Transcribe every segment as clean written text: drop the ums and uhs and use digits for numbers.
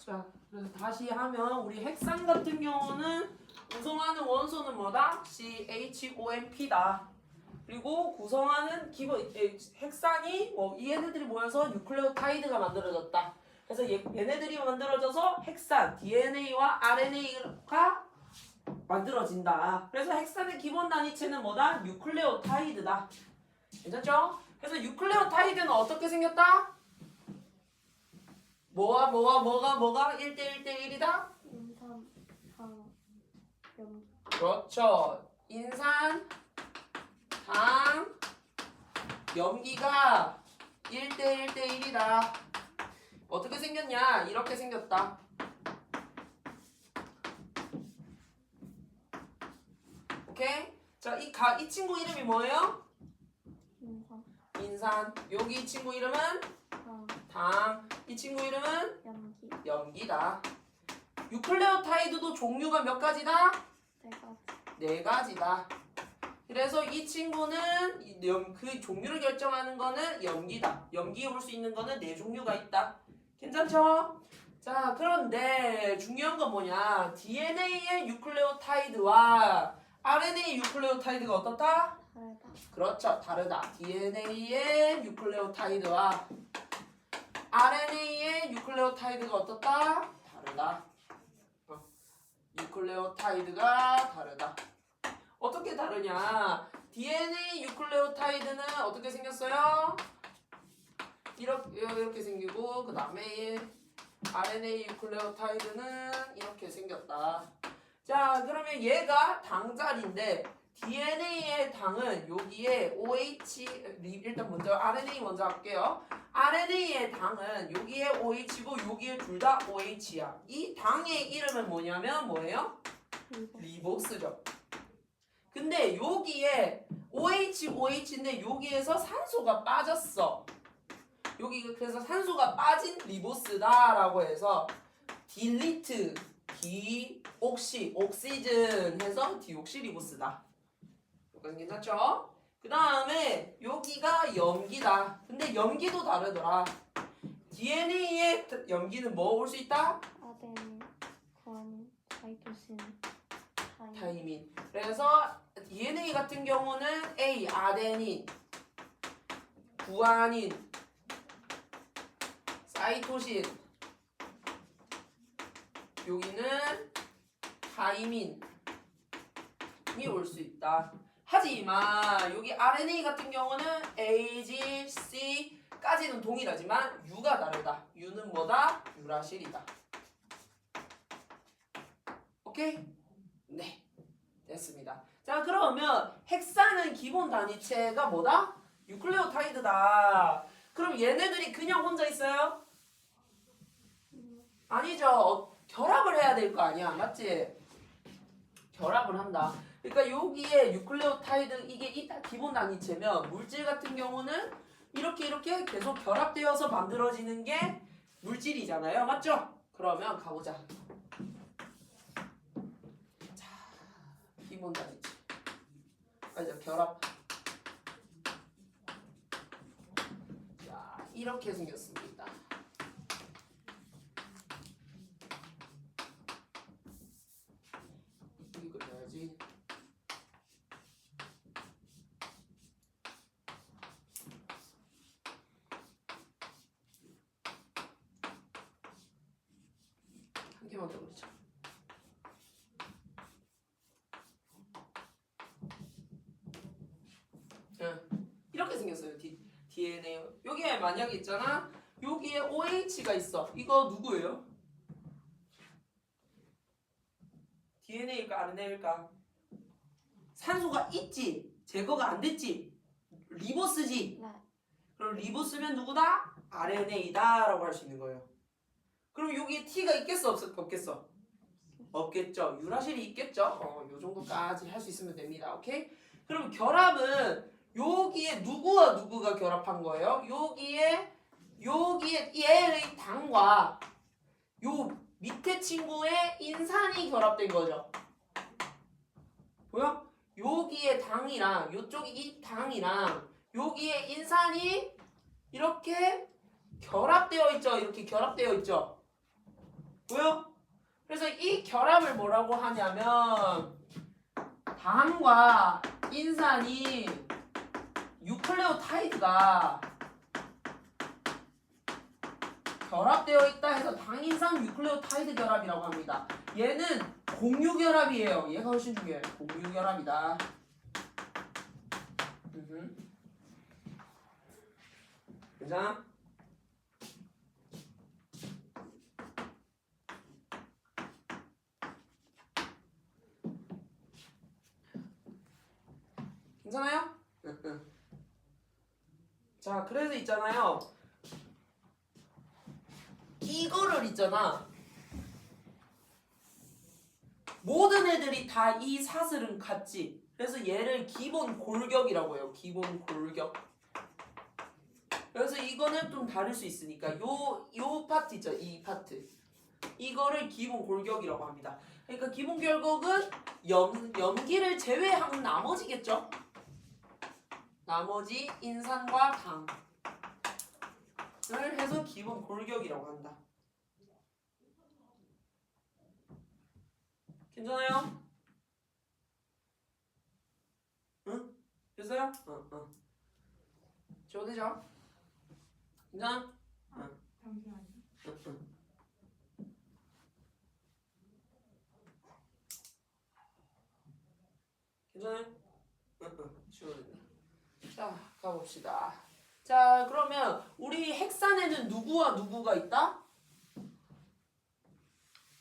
자, 그래서 다시 하면 우리 핵산 같은 경우는 구성하는 원소는 뭐다? CHONP다. 그리고 구성하는 기본 핵산이 이 얘네들이 모여서 뉴클레오타이드가 만들어졌다. 그래서 얘네들이 만들어져서 핵산 DNA와 RNA가 만들어진다. 그래서 핵산의 기본 단위체는 뭐다? 뉴클레오타이드다. 괜찮죠? 그래서 뉴클레오타이드는 어떻게 생겼다? 뭐가 1대1대1이다? 인삼, 당, 염기. 그렇죠. 인산, 당, 염기가 1대1대1이다. 어떻게 생겼냐? 이렇게 생겼다. 오케이? 자, 이 친구 이름이 뭐예요? 인삼, 인산. 여기 이 친구 이름은 당, 당. 이 친구 이름은 염기. 염기다. 유클레오타이드도 종류가 몇 가지다? 내가 네 가지다. 그래서 이 친구는 그 종류를 결정하는 거는 염기다. 염기에 볼 수 있는 거는 네 종류가 있다. 괜찮죠? 자, 그런데 중요한 건 뭐냐? DNA의 유클레오타이드와 RNA 유클레오타이드가 어떻다? 다르다. 그렇죠. 다르다. DNA의 유클레오타이드와 RNA의 유클레오타이드가 어떻다? 다르다. 유클레오타이드가 다르다. 어떻게 다르냐? DNA 유클레오타이드는 어떻게 생겼어요? 이렇게 생기고 그 다음에 RNA 유클레오타이드는 이렇게 생겼다. 자, 그러면 얘가 당자리인데 DNA의 당은 여기에 OH 일단 먼저 RNA 먼저 할게요. RNA의 당은 여기에 OH고 여기에 둘 다 OH야. 이 당의 이름은 뭐냐면 뭐예요? 리복스죠. 근데 여기에 OH인데 여기에서 산소가 빠졌어. 여기 그래서 산소가 빠진 리보스다라고 해서 딜리트 옥시즌 해서 디옥시리보스다. 여기까지 괜찮죠? 그 다음에 여기가 염기다. 근데 염기도 다르더라. DNA의 염기는 뭐 올 수 있다? 아덴, 구아닌, 사이토신, 타이민. 그래서 DNA 같은 경우는 A 아데닌, 구아닌, 사이토신. 여기는 타이민이 올 수 있다. 하지만 여기 RNA 같은 경우는 A, G, C까지는 동일하지만 U가 다르다. U는 뭐다? 유라실이다. 오케이? 네. 됐습니다. 자, 그러면 핵산은 기본 단위체가 뭐다? 유클레오타이드다. 그럼 얘네들이 그냥 혼자 있어요? 아니죠. 결합을 해야 될 거 아니야. 맞지? 결합을 한다. 그러니까 여기에 유클레오타이드 이게 기본 단위체면 물질 같은 경우는 이렇게 계속 결합되어서 만들어지는 게 물질이잖아요. 맞죠? 그러면 가보자. 자, 기본 단위체. 맞아, 결합. 자, 이렇게 생겼습니다. 이쁘게 그려야지. 한 개만 더 그리자. 이렇게 생겼어요. DNA. 여기에 만약에 있잖아. 여기에 OH가 있어. 이거 누구예요? DNA일까 RNA일까? 산소가 있지. 제거가 안 됐지. 리보스지. 네. 그럼 리보스면 누구다? RNA다라고 할 수 있는 거예요. 그럼 여기에 T가 있겠어 없겠어? 없겠죠. 유라실이 있겠죠. 요 정도까지 할 수 있으면 됩니다. 오케이? 그럼 결합은 여기에 누구와 누구가 결합한 거예요? 여기에 얘의 당과 요 밑에 친구의 인산이 결합된 거죠. 보여? 여기에 당이랑 요쪽에 이 당이랑 여기에 인산이 이렇게 결합되어 있죠. 이렇게 결합되어 있죠. 보여? 그래서 이 결합을 뭐라고 하냐면 당과 인산이 유클레오타이드가 결합되어 있다 해서 당인산 유클레오타이드 결합이라고 합니다. 얘는 공유 결합이에요. 얘가 훨씬 중요해요. 공유 결합이다. 괜찮아? 괜찮아요? 자, 그래서 있잖아요. 이거를 있잖아. 모든 애들이 다 이 사슬은 같지. 그래서 얘를 기본 골격이라고 해요. 기본 골격. 그래서 이거는 좀 다를 수 있으니까 요 파트 있죠. 이 파트. 이거를 기본 골격이라고 합니다. 그러니까 기본 결격은 염기를 제외한 나머지겠죠. 나머지 인산과 당을 해서 기본 골격이라고 한다. 괜찮아요? 응? 됐어요? 지워도 되죠? 괜찮아? 잠시만요. 괜찮아요? 지워도 된다. 자, 가봅시다. 자, 그러면 우리 핵산에는 누구와 누구가 있다?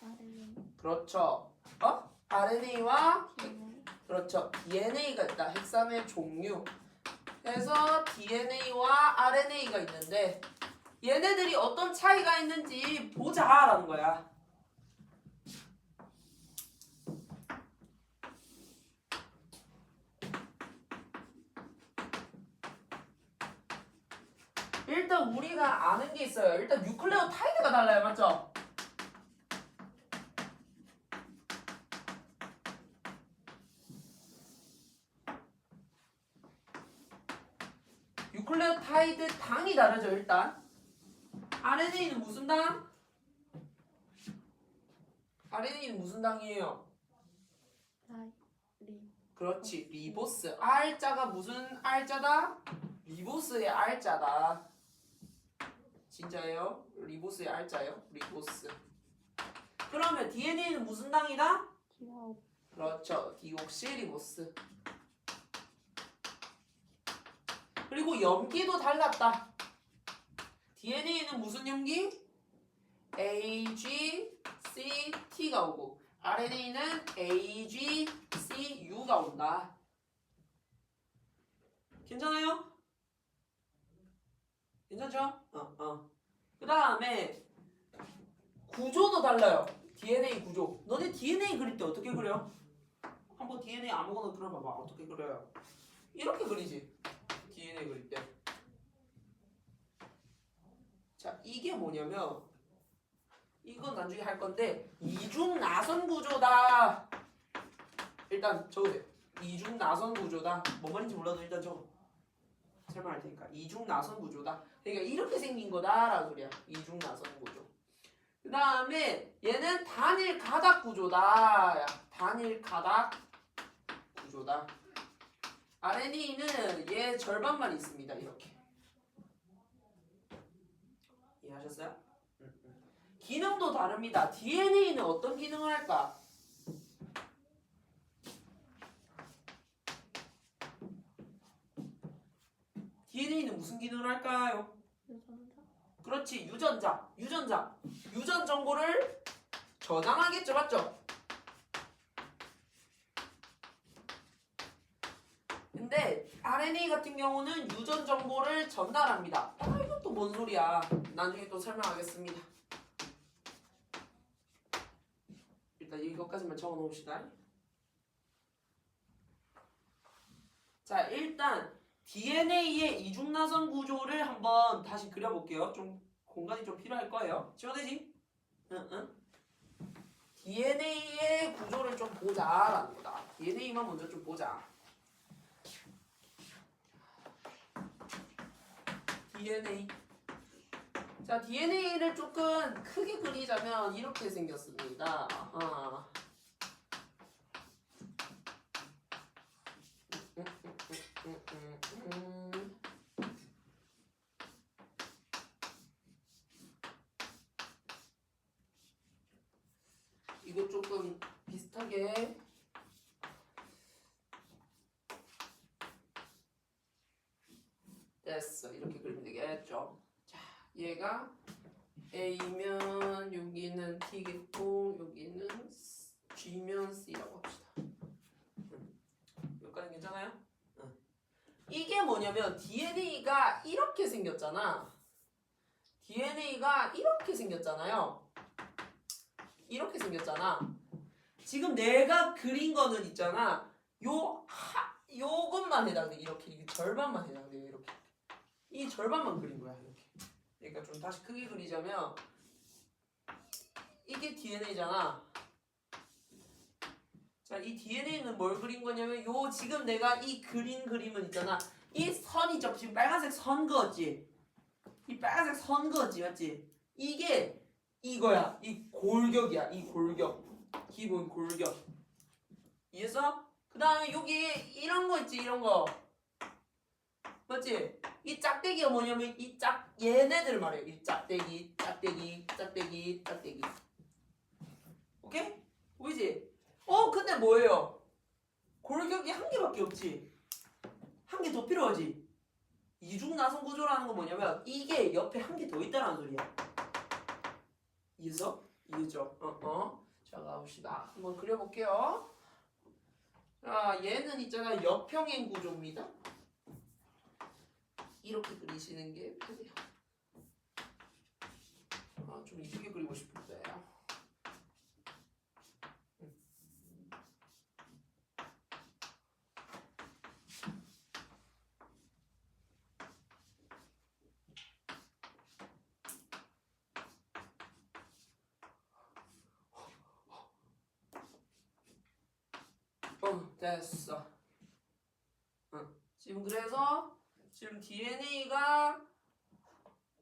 RNA, 그렇죠. RNA와 DNA, 그렇죠. DNA가 있다. 핵산의 종류. 그래서 DNA와 RNA가 있는데 얘네들이 어떤 차이가 있는지 보자라는 거야. 일단 우리가 아는 게 있어요. 일단 뉴클레오타이드가 달라요. 맞죠? 뉴클레오타이드 당이 다르죠. 일단 RNA는 무슨 당? RNA는 무슨 당이에요? 리, 그렇지. 리보스. R자가 무슨 R자다? 리보스의 R자다. 진짜예요? 리보스의 R자예요? 리보스. 그러면 DNA는 무슨 당이다? 디아오, 그렇죠. 디옥시리보스. 그리고 염기도 달랐다. DNA는 무슨 염기? AGCT가 오고 RNA는 AGCU가 온다. 괜찮아요? 괜찮죠? 그 다음에 구조도 달라요. DNA 구조. 너네 DNA 그릴 때 어떻게 그려? 한번 DNA 아무거나 그려봐봐. 어떻게 그려요? 이렇게 그리지. DNA 그릴 때. 자, 이게 뭐냐면 이건 나중에 할 건데 이중 나선 구조다. 일단 적으세요. 이중 나선 구조다. 뭔 말인지 몰라도 일단 적어. 설명할 테니까. 이중 나선 구조다. 그러니까 이렇게 생긴 거다라는 소리야. 이중 나선 구조. 그 다음에 얘는 단일 가닥 구조다. 단일 가닥 구조다. RNA는 얘 절반만 있습니다. 이렇게. 이해하셨어요? 기능도 다릅니다. DNA는 어떤 기능을 할까? DNA는 무슨 기능을 할까요? 유전자, 그렇지. 유전 정보를 저장하겠죠. 맞죠? 근데 RNA 같은 경우는 유전 정보를 전달합니다. 이건 또 뭔 소리야. 나중에 또 설명하겠습니다. 일단 이것까지만 적어 놓읍시다. 자, 일단 DNA의 이중나선 구조를 한번 다시 그려볼게요. 좀 공간이 좀 필요할 거예요. 지워되지? 응. DNA의 구조를 좀 보자라는 거다. DNA만 먼저 좀 보자. DNA 자, DNA를 조금 크게 그리자면 이렇게 생겼습니다. 아하. 이거 조금 비슷하게 됐어. 이렇게 그리면 되겠죠. 자, 얘가 A면 여기는 T겠고 여기는 G면 C라고 합시다. 여기까지 괜찮아요? 이게 뭐냐면 DNA가 이렇게 생겼잖아. DNA가 이렇게 생겼잖아요. 이렇게 생겼잖아. 지금 내가 그린 거는 있잖아. 요것만 해당돼. 이렇게 절반만 해당돼. 이렇게. 이 절반만 그린 거야. 이렇게. 그러니까 좀 다시 크게 그리자면 이게 DNA잖아. 자, 이 DNA는 뭘 그린 거냐면 요 지금 내가 이 그린 그림은 있잖아. 이 선이죠. 지금 빨간색 선 그었지. 이 빨간색 선 그었지, 맞지? 이게 이거야. 이 골격이야. 이 골격. 기본 골격. 이해했어? 그 다음에 여기 이런 거 있지, 이런 거. 맞지? 이 짝대기가 뭐냐면 얘네들 말이야. 이 짝대기. 오케이? 보이지? 근데 뭐예요? 골격이 한 개밖에 없지. 한 개 더 필요하지. 이중나선 구조라는 건 뭐냐면 이게 옆에 한 개 더 있다는 소리야. 이해서? 이해죠? 자, 가봅시다. 한번 그려볼게요. 자, 얘는 있잖아. 옆평행 구조입니다. 이렇게 그리시는 게 편해요. 좀 이쁘게 그리고 싶은데. 됐어. 지금 그래서 지금 DNA가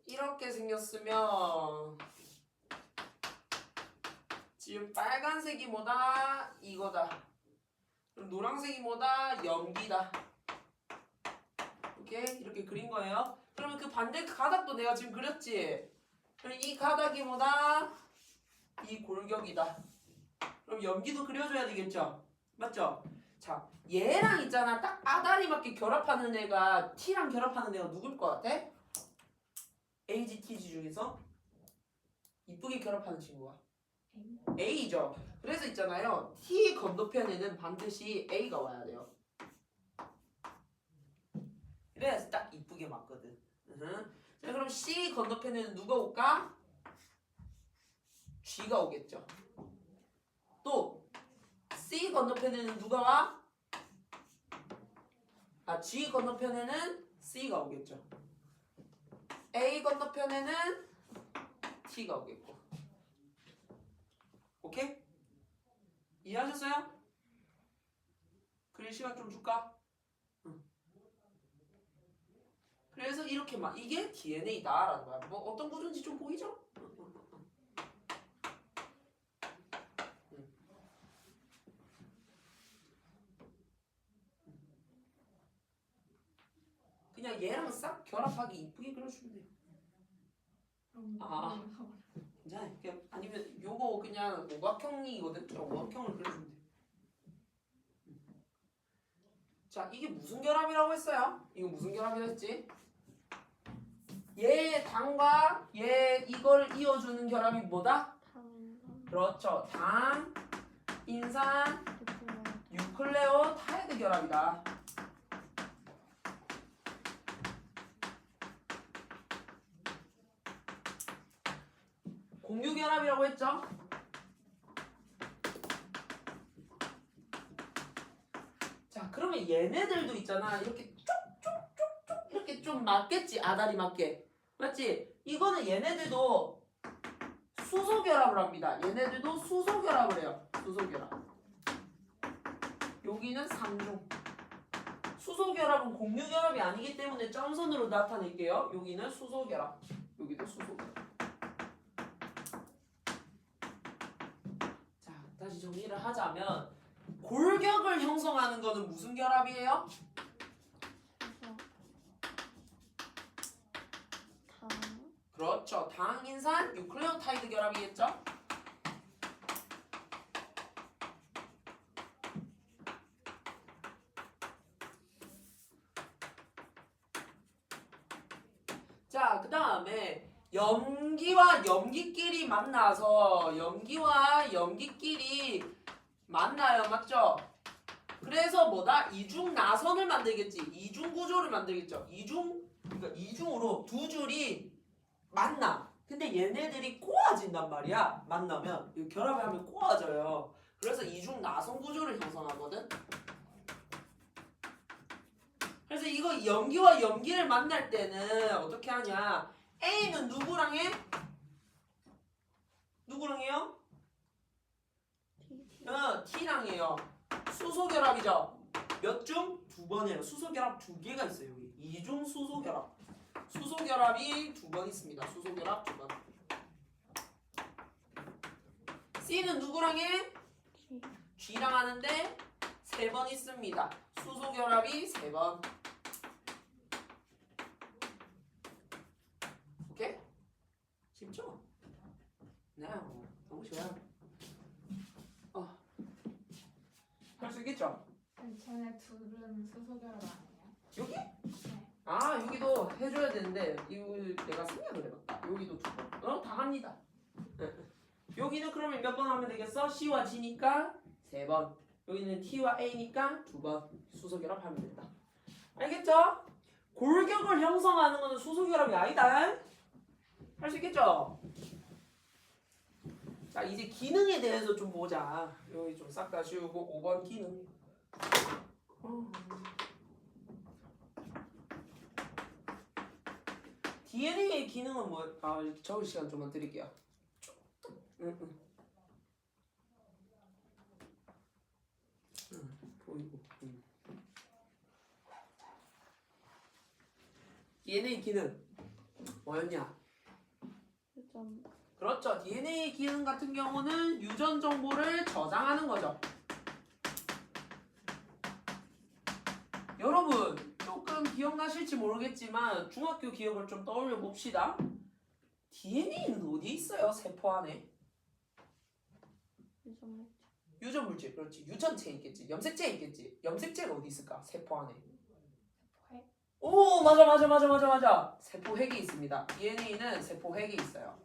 이렇게 생겼으면 지금 빨간색이 뭐다? 이거다. 그럼 노란색이 뭐다? 염기다. 오케이? 이렇게 그린 거예요. 그러면 그 반대 가닥도 내가 지금 그렸지? 그럼 이 가닥이 뭐다? 이 골격이다. 그럼 염기도 그려줘야 되겠죠? 맞죠? 자, 얘랑 있잖아. 딱 아다리 맞게 결합하는 애가 T랑 결합하는 애가 누굴 것 같아? AG, TG 중에서 이쁘게 결합하는 친구가 A죠. 그래서 있잖아요. T 건너편에는 반드시 A가 와야 돼요. 그래서 딱 이쁘게 맞거든. 자, 그럼 C 건너편에는 누가 올까? G가 오겠죠. 또 C 건너편에는 누가 와? G 건너편에는 C가 오겠죠. A 건너편에는 T가 오겠고. 오케이? 이해하셨어요? 그릴 시간 좀 줄까? 그래서 이렇게 막 이게 DNA다라는 거야. 뭐 어떤 구조인지 좀 보이죠? 그냥 얘랑 싹 결합하기 이쁘게 그려주면 돼요. 괜찮아요. 아니면 요거 그냥 오각형이거든. 오각형을 그려주면 돼. 자, 이게 무슨 결합이라고 했어요? 이거 무슨 결합이라 했지? 얘 당과 얘 이걸 이어주는 결합이 뭐다? 그렇죠. 당, 인산, 유클레오 타이드 결합이다. 공유결합이라고 했죠? 자, 그러면 얘네들도 있잖아. 이렇게 쪽쪽쪽쪽 이렇게 좀 맞겠지. 아다리 맞게. 맞지? 이거는 얘네들도 수소결합을 합니다. 얘네들도 수소결합을 해요. 수소결합. 여기는 3중. 수소결합은 공유결합이 아니기 때문에 점선으로 나타낼게요. 여기는 수소결합. 여기도 수소결합. 자, 다시 정리를 하자면 골격을 형성하는 거는 무슨 결합이에요? 수소. 당. 그렇죠. 당인산 뉴클레오타이드 결합이겠죠? 자, 그 다음에 염기와 염기끼리 만나서 염기와 염기끼리 만나요. 맞죠? 그래서 뭐다? 이중 나선을 만들겠지. 이중 구조를 만들겠죠. 그러니까 이중으로 두 줄이 만나. 근데 얘네들이 꼬아진단 말이야. 만나면 이 결합을 하면 꼬아져요. 그래서 이중 나선 구조를 형성하거든. 그래서 이거 염기와 염기를 만날 때는 어떻게 하냐? A는 누구랑 해? 누구랑 해요? T랑 해요. 수소결합이죠. 몇 중? 두 번 해요. 수소결합 두 개가 있어요. 여기 이중 수소결합. 수소결합이 두 번 있습니다. 수소결합 두 번. C는 누구랑 해? G. G랑 하는데 세 번 있습니다. 수소결합이 세 번. 오케이? 쉽죠? 네, 너무 좋아요. 할 수 있겠죠? 쟤네 둘은 수소결합 아니에요? 여기? 네. 아, 여기도 해줘야 되는데 이거 내가 생략을 해봤다. 여기도 두 번. 다 합니다. 여기는 그러면 몇 번 하면 되겠어? C와 G니까 세 번. 여기는 T와 A니까 두 번. 수소결합하면 된다. 알겠죠? 골격을 형성하는 것은 수소결합이 아니다. 할 수 있겠죠? 자, 이제 기능에 대해서 좀 보자. 여기 좀 싹 다 지우고 5번 기능. DNA의 기능은 뭐? 이렇게 적을 시간 좀만 드릴게요. 보이고. DNA 기능 뭐였냐? 유전. 그렇죠. DNA 기능 같은 경우는 유전 정보를 저장하는 거죠. 여러분 조금 기억나실지 모르겠지만 중학교 기억을 좀 떠올려 봅시다. DNA는 어디에 있어요? 세포 안에. 유전. 유전 물질, 그렇지. 유전체에 있겠지. 염색체에 있겠지. 염색체가 어디 있을까? 세포 안에. 핵? 오, 맞아. 세포핵이 있습니다. DNA는 세포핵이 있어요.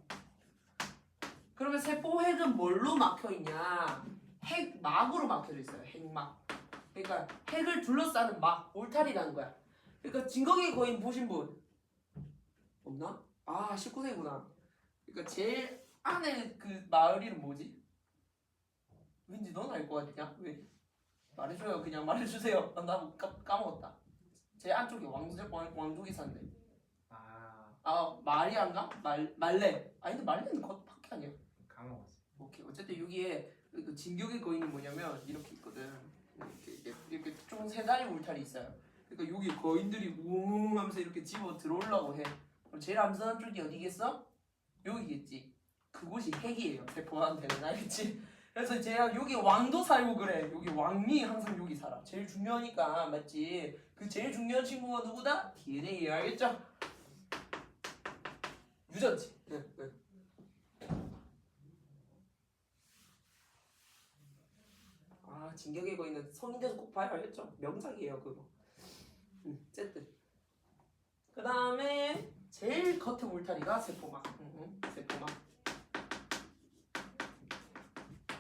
그러면 세포핵은 뭘로 막혀 있냐? 핵막으로 막혀져 있어요. 핵막. 그러니까 핵을 둘러싸는 막, 울타리라는 거야. 그러니까 진격의 거인 보신 분 없나? 19세구나. 그러니까 제일 안에 그 마을 이름 뭐지? 왠지 넌 알 것 같냐? 왜? 말해줘요. 그냥 말해주세요. 나 까먹었다. 제 안쪽에 왕족이 산대. 마리안가? 말레. 근데 말레는 거 밖에 아니야. 까먹었어. 오케이. 어쨌든 여기에 그 진격의 거인이 뭐냐면 이렇게 있거든. 이렇게 총 세 다리 울타리 있어요. 그러니까 여기 거인들이 우웅 하면서 이렇게 집어 들어오려고 해. 그럼 제일 안전한 쪽이 어디겠어? 여기겠지. 그곳이 핵이에요. 세포한테는. 알겠지? 그래서 제가 여기 왕도 살고 그래. 여기 왕이 항상 여기 살아. 제일 중요하니까. 맞지? 그 제일 중요한 친구가 누구다? DNA. 알겠죠? 유전체. 응. 진격의 거인은 성인 돼서 꼭 봐야 알겠죠? 명작이에요 그거. 어쨌든 그 다음에 제일 겉에 울타리가 세포막. 세포막.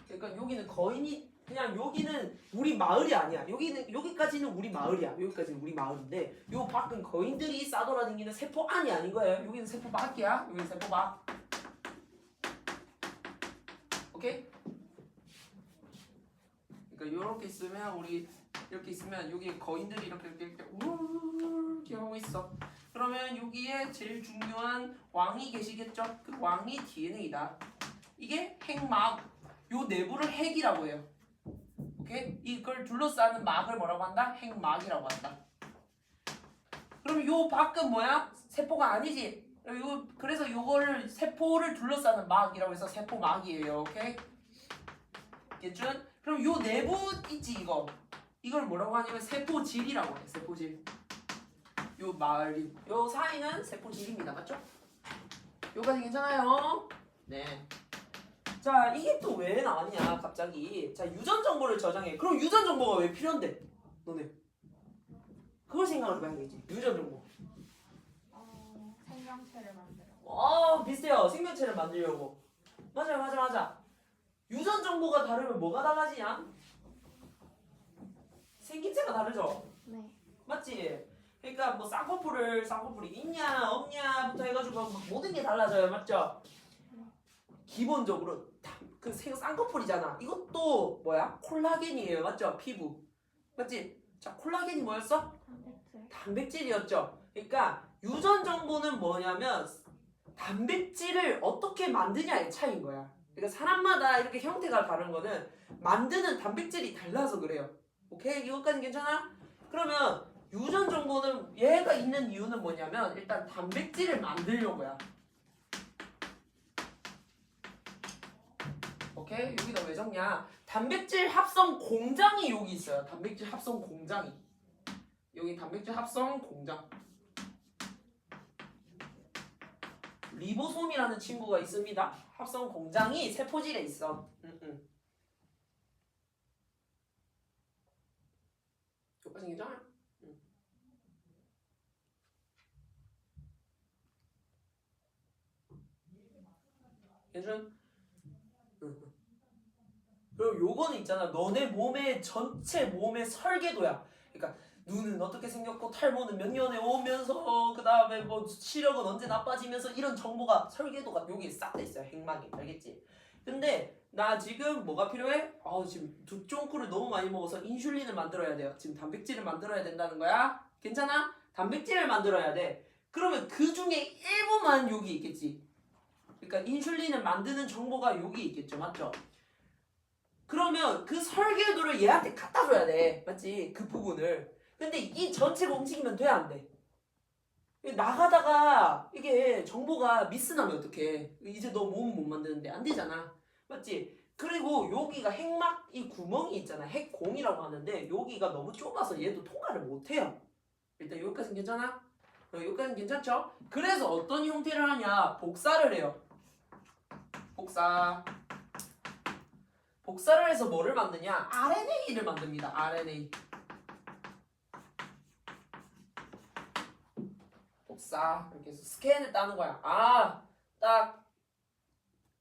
그러니까 여기는 거인이 그냥 여기는 우리 마을이 아니야. 여기까지는 우리 마을이야. 여기까지는 우리 마을인데 요 밖은 거인들이 싸돌아다니는 세포 안이 아닌 거예요. 여기는 세포 밖이야. 여기는 세포 밖. 오케이? 그러니까 이렇게 있으면 우리 이렇게 있으면 여기 거인들이 이렇게 이렇게 하고 있어. 그러면 여기에 제일 중요한 왕이 계시겠죠? 그 왕이 DNA다. 이게 핵막. 요 내부를 핵이라고 해요. 오케이? 이걸 둘러싸는 막을 뭐라고 한다? 핵막이라고 한다. 그럼 요 밖은 뭐야? 세포가 아니지. 그래서 요거를 세포를 둘러싸는 막이라고 해서 세포막이에요. 오케이? 겠준? 그럼 요 내부 있지 이거. 이걸 뭐라고 하냐면 세포질이라고 해. 세포질. 요 말이 요 사이는 세포질입니다. 맞죠? 요까지 괜찮아요? 네. 자, 이게 또 왜 나왔냐 갑자기. 자, 유전 정보를 저장해. 그럼 유전 정보가 왜 필요한데? 너네 그걸 생각을 해봐야겠지. 유전 정보. 생명체를 만들어. 비슷해요. 생명체를 만들려고. 맞아. 유전 정보가 다르면 뭐가 달라지냐? 생김새가 다르죠. 네. 맞지? 그러니까 뭐 쌍꺼풀이 있냐 없냐부터 해가지고 막 모든 게 달라져요. 맞죠? 기본적으로 그 쌍꺼풀이잖아. 이것도 뭐야? 콜라겐이에요. 맞죠? 피부. 맞지? 자, 콜라겐이 뭐였어? 단백질. 단백질이었죠. 그러니까 유전 정보는 뭐냐면 단백질을 어떻게 만드냐의 차이인 거야. 그러니까 사람마다 이렇게 형태가 다른 거는 만드는 단백질이 달라서 그래요. 오케이? 이것까지 괜찮아? 그러면 유전 정보는 얘가 있는 이유는 뭐냐면 일단 단백질을 만들려고야. 오케이? 여기다 왜 적냐? 단백질 합성 공장이 여기 있어요. 단백질 합성 공장이. 여기 단백질 합성 공장. 리보솜이라는 친구가 있습니다. 합성 공장이 세포질에 있어. 여기까지 괜찮아요? 괜찮? 그리고 요거는 있잖아. 너네 몸의 전체 몸의 설계도야. 그러니까 눈은 어떻게 생겼고 탈모는 몇 년에 오면서 그 다음에 뭐 시력은 언제 나빠지면서 이런 정보가 설계도가 여기 싹 다 있어요. 핵막이. 알겠지? 근데 나 지금 뭐가 필요해? 지금 두쫑코를 너무 많이 먹어서 인슐린을 만들어야 돼요. 지금 단백질을 만들어야 된다는 거야. 괜찮아? 단백질을 만들어야 돼. 그러면 그 중에 일부만 여기 있겠지. 그러니까 인슐린을 만드는 정보가 여기 있겠죠. 맞죠? 그러면 그 설계도를 얘한테 갖다 줘야 돼. 맞지? 그 부분을. 근데 이 전체가 움직이면 돼? 안 돼? 나가다가 이게 정보가 미스나면 어떡해. 이제 너 몸은 못 만드는데 안 되잖아. 맞지? 그리고 여기가 핵막 이 구멍이 있잖아. 핵공이라고 하는데 여기가 너무 좁아서 얘도 통과를 못해요. 일단 여기까지는 괜찮아? 여기까지는 괜찮죠? 그래서 어떤 형태를 하냐? 복사를 해요. 복사를 해서 뭐를 만드냐? RNA를 만듭니다. RNA. 복사. 이렇게 해서 스캔을 따는 거야. 딱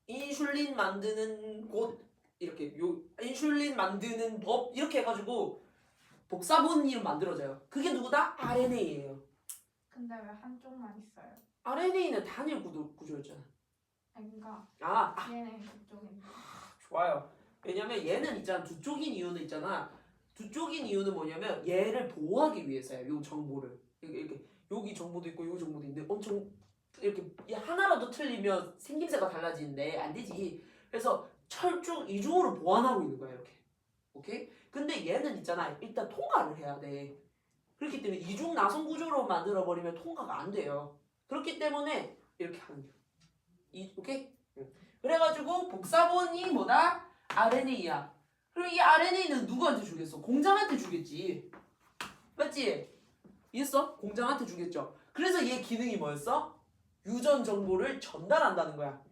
인슐린 만드는 곳 이렇게 인슐린 만드는 법 이렇게 해가지고 복사본이 만들어져요. 그게 누구다? RNA예요. 근데 왜 한쪽만 있어요? RNA는 단일 구조였잖아. 그러니까 아, 얘는 그쪽인데. 좋아요. 왜냐면 얘는 있잖아. 두 쪽인 이유는 있잖아. 두 쪽인 이유는 뭐냐면 얘를 보호하기 위해서야. 요 정보를. 이렇게 여기 정보도 있고 여기 정보도 있는데 엄청 이렇게 하나라도 틀리면 생김새가 달라지는데 안 되지. 그래서 철쭉 이중으로 보완하고 있는 거야. 이렇게. 오케이? 근데 얘는 있잖아. 일단 통과를 해야 돼. 그렇기 때문에 이중 나선 구조로 만들어 버리면 통과가 안 돼요. 그렇기 때문에 이렇게 하는 거야. 오케이? 그래가지고 복사본이 뭐다? RNA야. 그럼 이 RNA는 누구한테 주겠어? 공장한테 주겠지. 맞지? 이해했어? 공장한테 주겠죠. 그래서 얘 기능이 뭐였어? 유전 정보를 전달한다는 거야.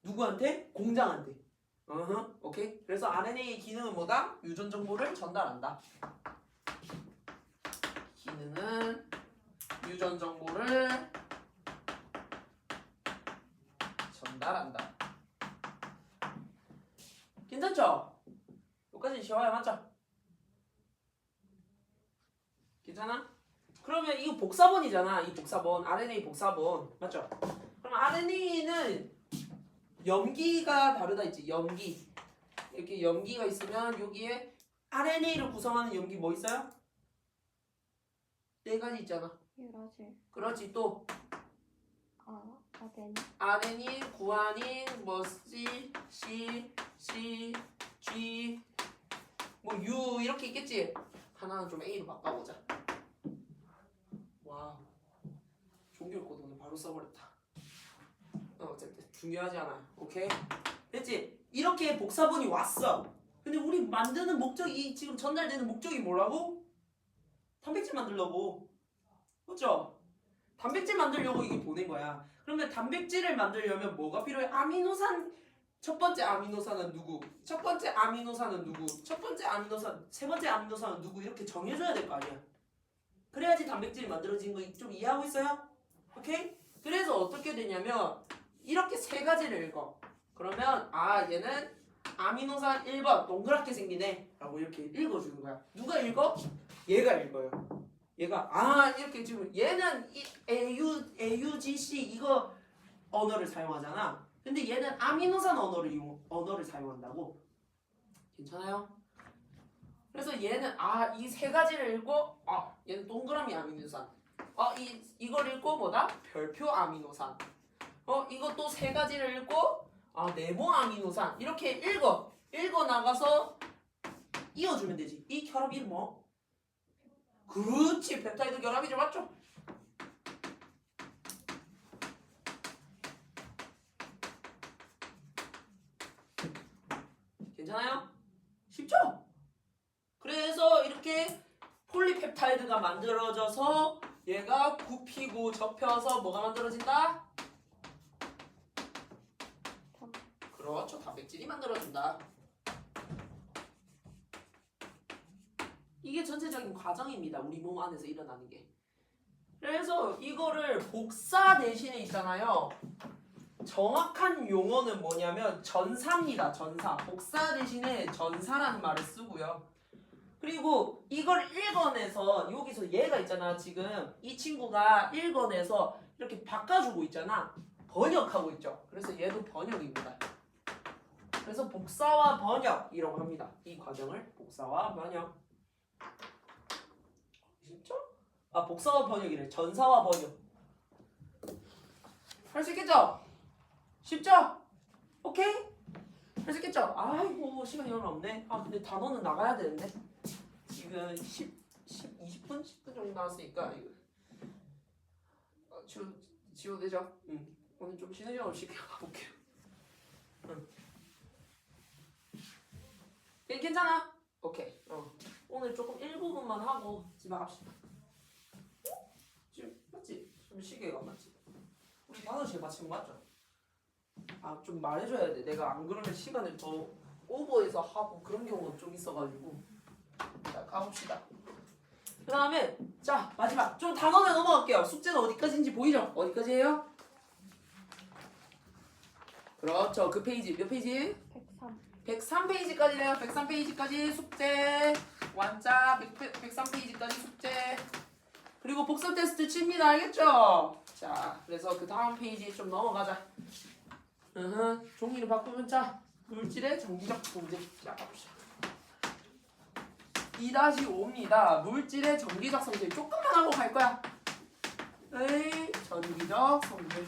누구한테? 공장한테. 오케이? 그래서 RNA의 기능은 뭐다? 유전 정보를 전달한다. 기능은 유전 정보를 전달한다. 괜찮죠? 여기까지 쉬워야 맞죠? 괜찮아? 그러면 이거 복사본이잖아. 이 복사본 RNA 복사본 맞죠? 그럼 RNA는 염기가 다르다 했지. 염기 이렇게 염기가 있으면 여기에 RNA를 구성하는 염기 뭐 있어요? 네 가지 있잖아. 유라질. 그렇지. 또 아데닌. 아데닌, 구아닌, 뭐 C, G, 뭐 U 이렇게 있겠지. 하나는 좀 A로 바꿔보자. 와, 종교였거든. 바로 잘못 써버렸다. 어쨌든 중요하지 않아요. 오케이? 됐지? 이렇게 복사본이 왔어. 근데 우리 만드는 목적이 지금 전달되는 목적이 뭐라고? 단백질 만들려고. 그렇죠? 단백질 만들려고 이게 보낸 거야. 그러면 단백질을 만들려면 뭐가 필요해? 아미노산. 첫 번째 아미노산은 누구? 첫 번째 아미노산은 누구? 첫 번째 아미노산, 세 번째 아미노산은 누구? 이렇게 정해줘야 될 거 아니야. 그래야지 단백질이 만들어진 거 좀 이해하고 있어요? 오케이? 그래서 어떻게 되냐면 이렇게 세 가지를 읽어. 그러면 얘는 아미노산 1번 동그랗게 생기네 라고 이렇게 읽어주는 거야. 누가 읽어? 얘가 읽어요. 얘가 이렇게 지금 얘는 이 AUGC 이거 언어를 사용하잖아. 근데 얘는 아미노산 언어를 사용한다고. 괜찮아요? 그래서 얘는 이 세 가지를 읽고 얘는 동그라미 아미노산. 이걸 읽고 뭐다? 별표 아미노산. 이것도 세 가지를 읽고 네모 아미노산. 이렇게 읽어 나가서 이어주면 되지. 이 결합 이름 뭐? 그렇지, 펩타이드 결합이죠, 맞죠? 괜찮아요? 쉽죠? 그래서 이렇게 폴리펩타이드가 만들어져서 얘가 굽히고 접혀서 뭐가 만들어진다? 그렇죠, 단백질이 만들어진다. 이게 전체적인 과정입니다. 우리 몸 안에서 일어나는 게. 그래서 이거를 복사 대신에 있잖아요. 정확한 용어는 뭐냐면 전사입니다. 전사. 복사 대신에 전사라는 말을 쓰고요. 그리고 이걸 읽어내서 여기서 얘가 있잖아. 지금 이 친구가 읽어내서 이렇게 바꿔주고 있잖아. 번역하고 있죠. 그래서 얘도 번역입니다. 그래서 복사와 번역이라고 합니다. 이 과정을 복사와 번역. 쉽죠? 복사와 번역이래. 전사와 번역. 할 수 있겠죠? 쉽죠? 오케이? 할 수 있겠죠? 아이고 시간이 얼마 없네. 근데 단어는 나가야 되는데 지금 20분? 10분 정도 나왔으니까 이거 지워도 되죠? 오늘 좀 쉬는 시간 없이 그냥 가볼게요. 괜찮아? 오케이. 오늘 조금 일부분만 하고 집에 갑시다. 지금 맞지? 좀 시계가 맞지? 우리 5시에 마치는 거 맞죠? 좀 말해줘야 돼. 내가 안 그러면 시간을 더 오버해서 하고 그런 경우가 좀 있어가지고. 자, 가봅시다. 그 다음에 자 마지막 좀 단원에 넘어갈게요. 숙제는 어디까지인지 보이죠? 어디까지예요? 그렇죠. 그 페이지 몇 페이지? 103페이지까지래요. 103페이지까지 숙제 완자 103페이지까지 숙제. 그리고 복습 테스트 칩니다. 알겠죠? 자, 그래서 그 다음 페이지에 좀 넘어가자. 종이를 바꾸면 자 물질의 정기적 성질. 자, 갑시다. 2-5입니다. 물질의 정기적 성질. 조금만 하고 갈 거야. 전기적 성질.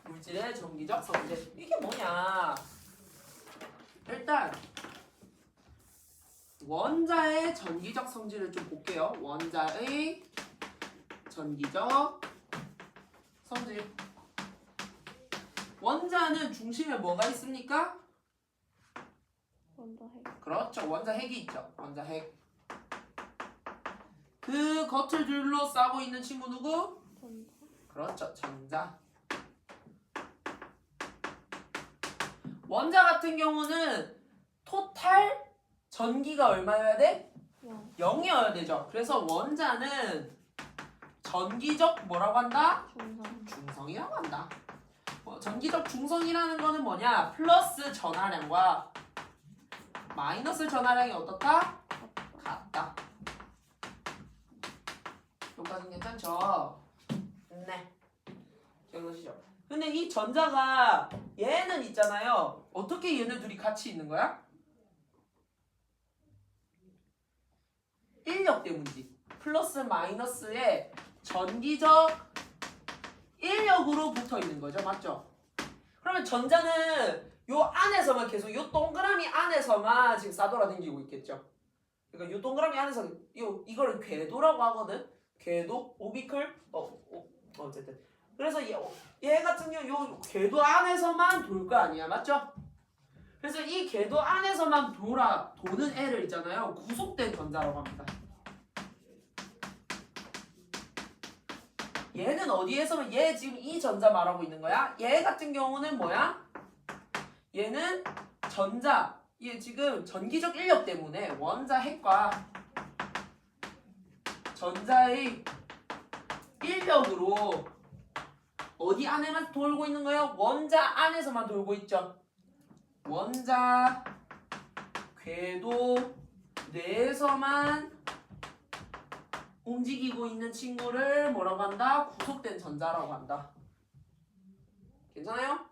물질의 전기적 성질. 이게 뭐냐? 일단 원자의 전기적 성질을 좀 볼게요. 원자의 전기적 성질. 원자는 중심에 뭐가 있습니까? 원자핵. 그렇죠. 원자핵이 있죠. 원자핵. 그 겉을 둘러싸고 있는 친구 누구? 전자. 그렇죠. 전자. 원자 같은 경우는 토탈 전기가 얼마여야 돼? 0이어야 되죠. 그래서 원자는 전기적 뭐라고 한다? 중성이라고 한다. 전기적 중성이라는 거는 뭐냐? 플러스 전하량과 마이너스 전하량이 어떻다? 같다. 여기까지는 괜찮죠? 네. 기억나시죠? 근데 이 전자가 얘는 있잖아요. 어떻게 얘네 둘이 같이 있는 거야? 인력 때문이지. 플러스 마이너스의 전기적 인력으로 붙어 있는 거죠. 맞죠? 그러면 전자는 요 안에서만 계속 요 동그라미 안에서만 지금 싸돌아다니고 있겠죠. 그러니까 요 동그라미 안에서 이걸 궤도라고 하거든. 궤도, 오비클, 어쨌든. 그래서 얘 같은 경우 요 궤도 안에서만 돌 거 아니야, 맞죠? 그래서 이 궤도 안에서만 도는 애를 있잖아요. 구속된 전자라고 합니다. 얘는 어디에서만 얘 지금 이 전자 말하고 있는 거야? 얘 같은 경우는 뭐야? 얘는 얘 지금 전기적 인력 때문에 원자 핵과 전자의 인력으로 어디 안에만 돌고 있는 거예요? 원자 안에서만 돌고 있죠. 원자 궤도 내에서만 움직이고 있는 친구를 뭐라고 한다? 구속된 전자라고 한다. 괜찮아요?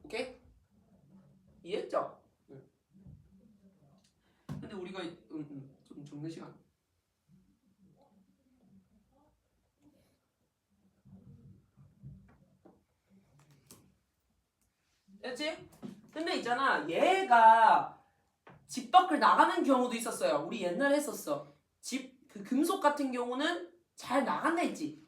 오케이? 이해했죠? 응. 근데 우리가 좀 적는 시간. 됐지? 근데 있잖아, 얘가 집 밖을 나가는 경우도 있었어요. 우리 옛날에 했었어. 그 금속 같은 경우는 잘 나간다 했지.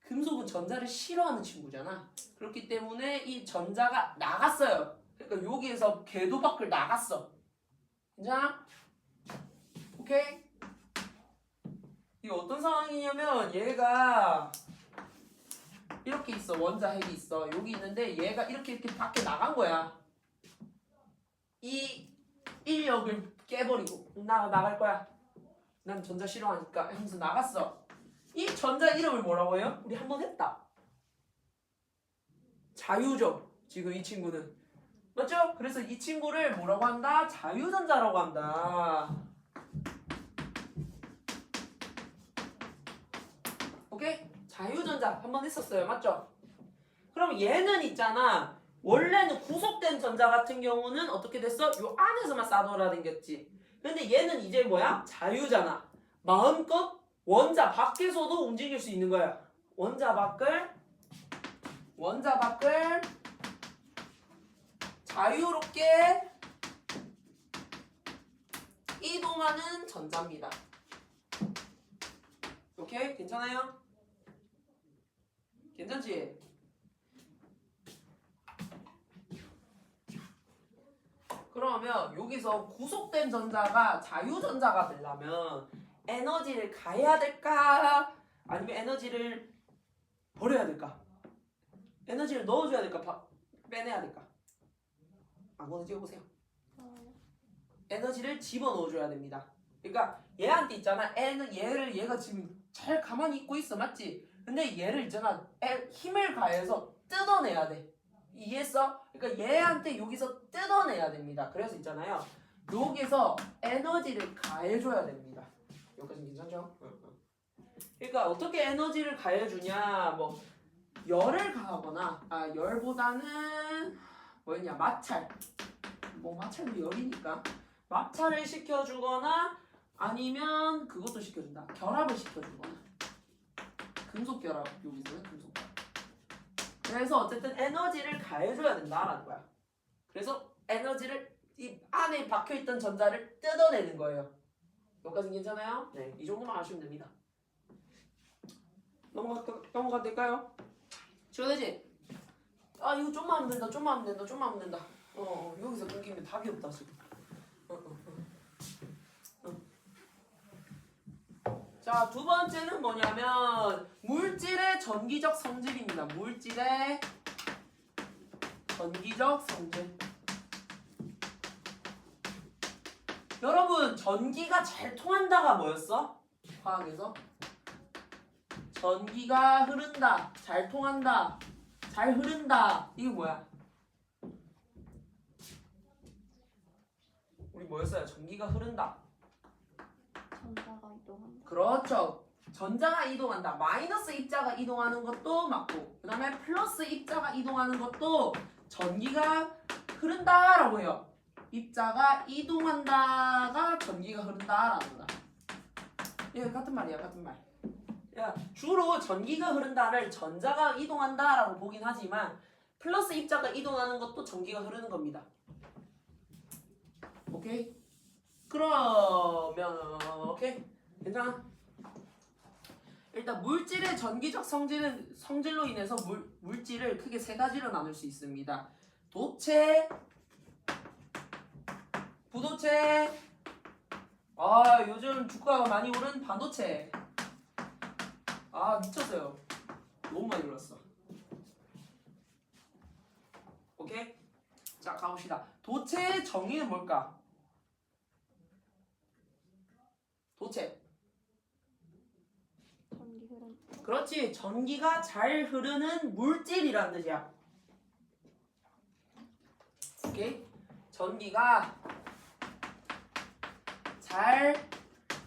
금속은 전자를 싫어하는 친구잖아. 그렇기 때문에 이 전자가 나갔어요. 그러니까 여기에서 궤도 밖을 나갔어. 괜찮아? 오케이? 이게 어떤 상황이냐면 얘가 이렇게 있어. 원자 핵이 있어. 여기 있는데 얘가 이렇게 밖에 나간 거야. 이 인력을 깨버리고 나갈 거야. 난 전자 싫어하니까 하면서 나갔어. 이 전자 이름을 뭐라고 해요? 우리 한 번 했다. 자유죠. 지금 이 친구는. 맞죠? 그래서 이 친구를 뭐라고 한다? 자유전자라고 한다. 오케이? 자유전자 한 번 했었어요. 맞죠? 그럼 얘는 있잖아. 원래는 구속된 전자 같은 경우는 어떻게 됐어? 요 안에서만 싸돌아다녔지. 근데 얘는 이제 뭐야? 자유잖아. 마음껏 원자 밖에서도 움직일 수 있는 거야. 원자 밖을 자유롭게 이동하는 전자입니다. 오케이? 괜찮아요? 괜찮지? 그러면 여기서 구속된 전자가 자유전자가 되려면 에너지를 가해야 될까? 아니면 에너지를 버려야 될까? 에너지를 넣어줘야 될까? 빼내야 될까? 아무거나 찍어보세요. 에너지를 집어넣어줘야 됩니다. 그러니까 얘한테 있잖아. 얘가 지금 잘 가만히 있고 있어. 맞지? 근데 얘를 있잖아. 힘을 가해서 뜯어내야 돼. 이해했어? 그러니까 얘한테 여기서 뜯어내야 됩니다. 그래서 있잖아요. 여기서 에너지를 가해줘야 됩니다. 여기까지 괜찮죠? 그러니까 어떻게 에너지를 가해주냐? 뭐 열을 가하거나 열보다는 뭐였냐? 마찰. 뭐 마찰도 열이니까 마찰을 시켜주거나 아니면 그것도 시켜준다. 결합을 시켜주거나 금속 결합. 여기서는 금속 결합. 그래서 어쨌든 에너지를 가해줘야 된다라는 거야. 그래서 에너지를 이 안에 박혀있던 전자를 뜯어내는 거예요. 여기까지 괜찮아요? 네, 이 정도만 아시면 됩니다. 넘어가도 될까요? 지워되지? 이거 좀만 하면 된다. 여기서 끊기면 답이 없다 지금. 자, 두 번째는 뭐냐면 물질의 전기적 성질입니다. 물질의 전기적 성질. 여러분, 전기가 잘 통한다가 뭐였어? 화학에서? 전기가 흐른다, 잘 통한다, 잘 흐른다. 이게 뭐야? 우리 뭐였어요? 전기가 흐른다. 전자가 이동한다. 그렇죠. 전자가 이동한다. 마이너스 입자가 이동하는 것도 맞고, 그 다음에 플러스 입자가 이동하는 것도 전기가 흐른다라고 해요. 입자가 이동한다가 전기가 흐른다라는 거다. 예, 같은 말이야, 같은 말. 야, 주로 전기가 흐른다를 전자가 이동한다라고 보긴 하지만 플러스 입자가 이동하는 것도 전기가 흐르는 겁니다. 오케이? 그러면 오케이? 괜찮아? 일단 물질의 전기적 성질로 인해서 물질을 크게 세 가지로 나눌 수 있습니다. 도체, 부도체, 요즘 주가가 많이 오른 반도체. 미쳤어요. 너무 많이 올랐어. 오케이? 자, 가봅시다. 도체의 정의는 뭘까? 도체. 전기 흐름. 그렇지. 전기가 잘 흐르는 물질이란 뜻이야. 오케이? 전기가 잘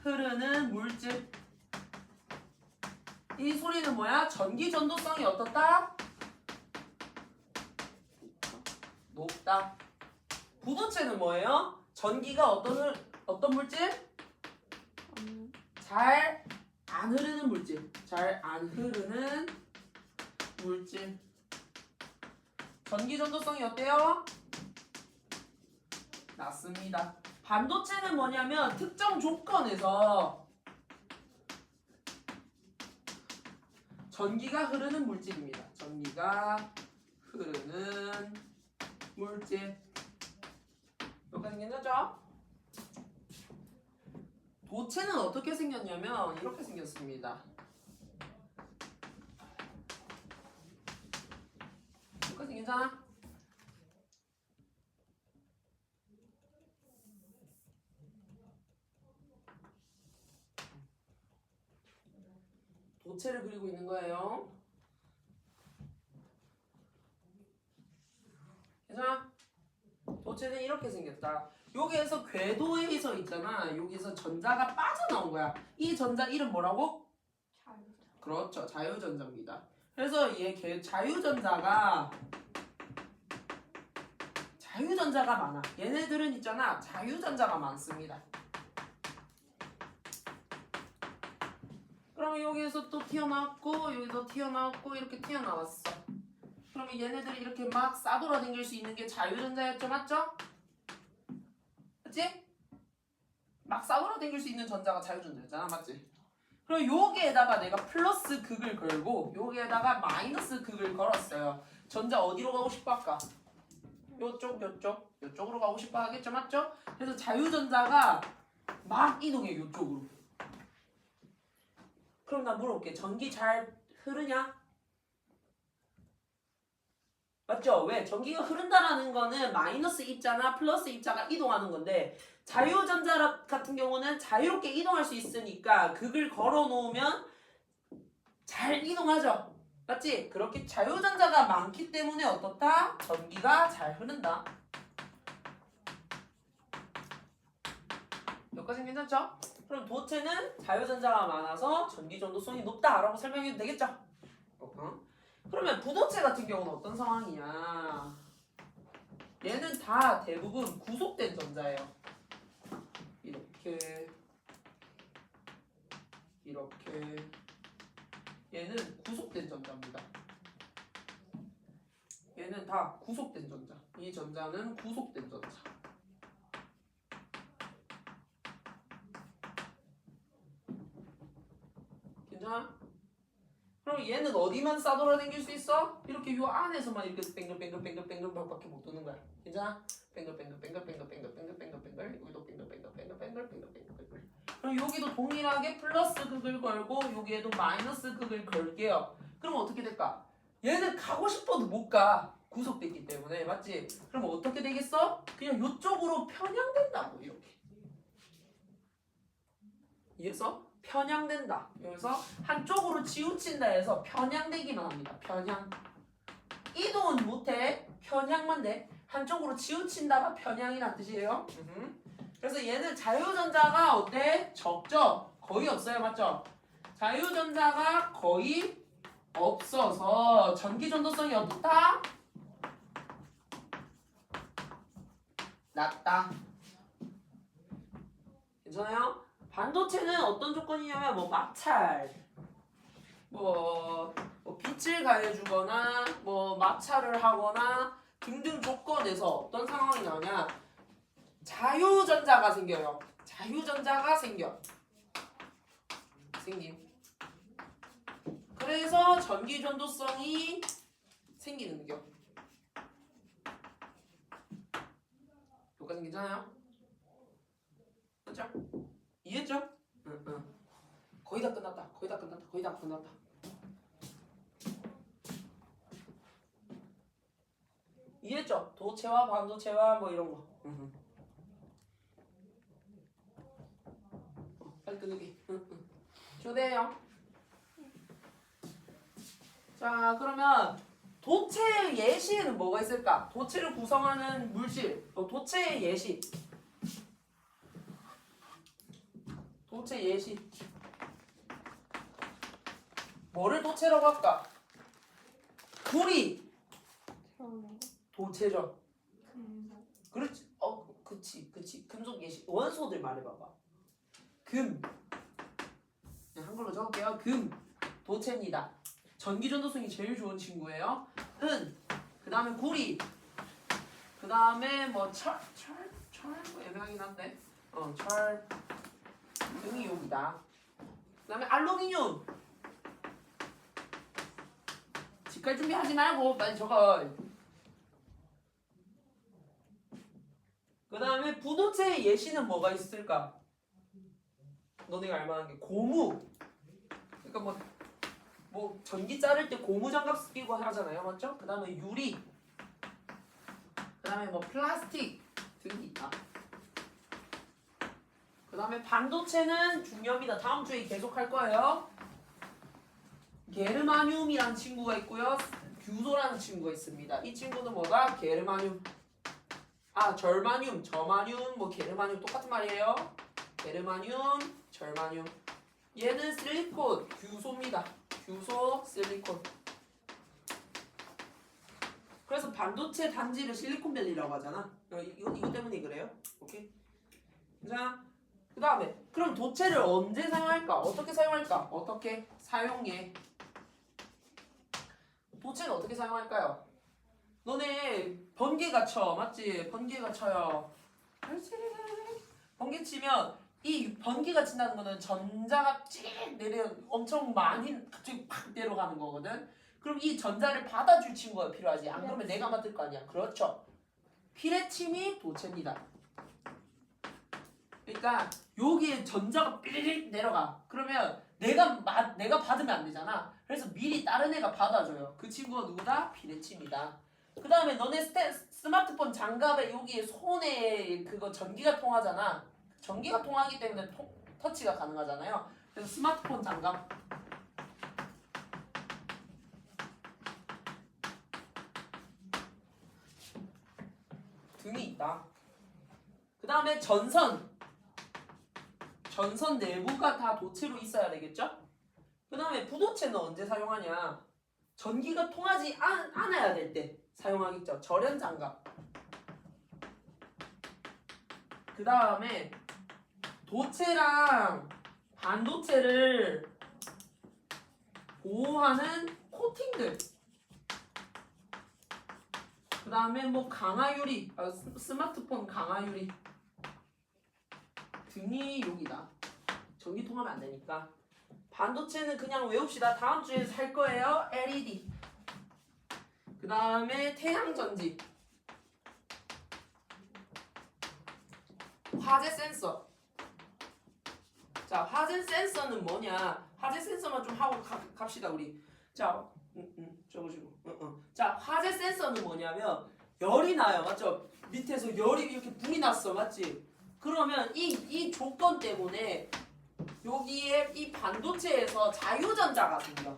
흐르는 물질. 이 소리는 뭐야? 전기 전도성이 어떻다? 높다. 부도체는 뭐예요? 전기가 어떤 물질? 잘 안 흐르는 물질. 잘 안 흐르는 물질. 전기 전도성이 어때요? 낮습니다. 반도체는 뭐냐면 특정 조건에서 전기가 흐르는 물질입니다. 전기가 흐르는 물질. 여기까지 괜찮죠? 도체는 어떻게 생겼냐면 이렇게 생겼습니다. 여기까지 괜찮아? 도체를 그리고 있는 거예요. 괜찮아? 도체는 이렇게 생겼다. 여기에서 궤도에서 있잖아. 여기서 전자가 빠져나온 거야. 이 전자 이름 뭐라고? 자유자. 그렇죠. 자유전자입니다. 그래서 자유전자가 많아. 얘네들은 있잖아. 자유전자가 많습니다. 그러면 여기에서 또 튀어나왔고 여기서 튀어나왔고 이렇게 튀어나왔어. 그러면 얘네들이 이렇게 막 싸돌아다닐 수 있는 게 자유전자였죠, 맞죠? 맞지? 막 싸돌아다닐 수 있는 전자가 자유전자였잖아, 맞지? 그럼 여기에다가 내가 플러스 극을 걸고 여기에다가 마이너스 극을 걸었어요. 전자 어디로 가고 싶어 할까? 요쪽으로 가고 싶어 하겠죠, 맞죠? 그래서 자유전자가 막 이동해, 요쪽으로. 그럼 나 물어볼게. 전기 잘 흐르냐? 맞죠? 왜? 전기가 흐른다라는 거는 마이너스 입자나 플러스 입자가 이동하는 건데 자유전자 같은 경우는 자유롭게 이동할 수 있으니까 극을 걸어 놓으면 잘 이동하죠? 맞지? 그렇게 자유전자가 많기 때문에 어떻다? 전기가 잘 흐른다. 여기까지 괜찮죠? 그럼 도체는 자유전자가 많아서 전기 전도성이 높다라고 설명해도 되겠죠? 그러면 부도체 같은 경우는 어떤 상황이야? 얘는 다 대부분 구속된 전자예요. 이렇게 얘는 구속된 전자입니다. 얘는 다 구속된 전자. 이 전자는 구속된 전자. 괜찮아? 그럼 얘는 어디만 싸돌아다닐 수 있어? 이렇게 요 안에서만 이렇게 뱅글뱅글뱅글뱅글뱅글밖에 못 도는 거야. 괜찮아? 뱅글뱅글뱅글뱅글뱅글뱅글뱅글 여기도 뱅글뱅글뱅글뱅글뱅글뱅글. 그럼 여기도 동일하게 플러스 극을 걸고 여기에도 마이너스 극을 걸게요. 그럼 어떻게 될까? 얘는 가고 싶어도 못 가. 구속됐기 때문에. 맞지? 그럼 어떻게 되겠어? 그냥 요쪽으로 편향된다고 이렇게. 이해했어? 편향된다. 여기서 한쪽으로 치우친다 해서 편향되기만 합니다. 편향. 이동은 못해. 편향만 돼. 한쪽으로 치우친다가 편향이란 뜻이에요. 그래서 얘는 자유전자가 어때? 적죠? 거의 없어요. 맞죠? 자유전자가 거의 없어서 전기 전도성이 어떻다? 낮다. 괜찮아요? 반도체는 어떤 조건이냐면 뭐 마찰, 뭐 빛을 가해주거나 뭐 마찰을 하거나 등등 조건에서 어떤 상황이 나오냐? 자유전자가 생겨요. 자유전자가 생김. 그래서 전기 전도성이 생기는 겨. 여기까지 괜찮아요? 그렇죠? 이해했죠? 응. 거의 다 끝났다. 이해했죠? 도체와 반도체와 뭐 이런 거. 빨리 끊기. 초대해요. 자, 그러면 도체 예시에는 뭐가 있을까? 도체를 구성하는 물질. 도체의 예시. 뭐를 도체라고 할까? 구리. 그러네. 도체죠. 금속. 그렇지. 그치. 금속 예시. 원소들 말해봐봐. 금. 그냥 한글로 적을게요. 금. 도체입니다. 전기 전도성이 제일 좋은 친구예요. 은. 그 다음에 구리. 그 다음에 뭐 철 뭐 애매하긴 한데. 철 등이 여기다. 그 다음에 알루미늄. 집갈 준비하지 말고 빨리 적어. 그 다음에 부도체의 예시는 뭐가 있을까? 너네가 알만한 게 고무. 그러니까 뭐 전기 자를 때 고무 장갑 끼고 하잖아요, 맞죠? 그 다음에 유리. 그 다음에 뭐 플라스틱 등이 있다. 그 다음에 반도체는 중요합니다. 다음 주에 계속 할 거예요. 게르마늄이라는 친구가 있고요. 규소라는 친구가 있습니다. 이 친구는 뭐다? 게르마늄. 절마늄, 저마늄, 뭐 게르마늄 똑같은 말이에요. 게르마늄, 절마늄. 얘는 실리콘, 규소입니다. 규소, 실리콘. 그래서 반도체 단지를 실리콘밸리라고 하잖아. 이거 때문에 그래요. 오케이. 자, 그 다음에 그럼 도체를 언제 사용할까? 어떻게 사용할까? 어떻게 사용해? 도체는 어떻게 사용할까요? 너네 번개가 쳐, 맞지? 번개가 쳐요. 번개 치면 이 번개가 친다는 거는 전자가 찌릿 내려 엄청 많이 갑자기 팍 내려가는 거거든. 그럼 이 전자를 받아줄 친구가 필요하지. 안 그러면 내가 맡을 거 아니야. 그렇죠. 피레침이 도체입니다. 그러니까 여기에 전자가 삐리릭 내려가. 그러면 내가 받으면 안 되잖아. 그래서 미리 다른 애가 받아줘요. 그 친구가 누구다? 피레침이다. 그 다음에 너네 스마트폰 장갑에 여기에 손에 그거 전기가 통하잖아. 전기가 통하기 때문에 터치가 가능하잖아요. 그래서 스마트폰 장갑. 등이 있다. 그 다음에 전선 내부가 다 도체로 있어야 되겠죠? 그 다음에 부도체는 언제 사용하냐? 전기가 통하지 않아야 될 때 사용하겠죠. 절연 장갑. 그 다음에 도체랑 반도체를 보호하는 코팅들. 그 다음에 뭐 강화유리, 스마트폰 강화유리 등이 여기다. 전기 통하면 안 되니까. 반도체는 그냥 외웁시다. 다음 주에 살 거예요. LED. 그 다음에 태양전지. 화재 센서. 자, 화재 센서는 뭐냐? 화재 센서만 좀 하고 갑시다 우리. 자, 적으시고. 자, 화재 센서는 뭐냐면 열이 나요, 맞죠? 밑에서 열이 이렇게 불이 났어, 맞지? 그러면 이 조건 때문에 여기에 이 반도체에서 자유전자가 생겨.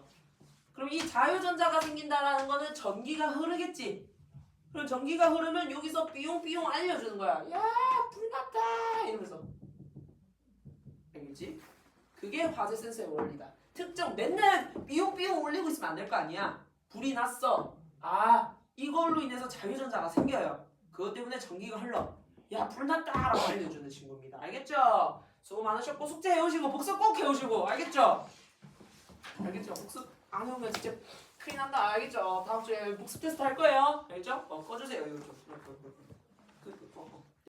그럼 이 자유전자가 생긴다라는 거는 전기가 흐르겠지. 그럼 전기가 흐르면 여기서 삐용삐용 알려주는 거야. 야, 불 났다 이러면서. 알겠지? 그게 화재 센서의 원리다. 특정 맨날 삐용삐용 울리고 있으면 안 될 거 아니야. 불이 났어. 이걸로 인해서 자유전자가 생겨요. 그것 때문에 전기가 흘러. 야, 불 났다라고 알려주는 친구입니다. 알겠죠? 수고 많으셨고 숙제 해오시고 복습 꼭 해오시고. 알겠죠? 복습 안 해오면 진짜 큰일 난다. 알겠죠? 다음 주에 복습 테스트 할 거예요. 알겠죠? 꺼주세요 이거 좀.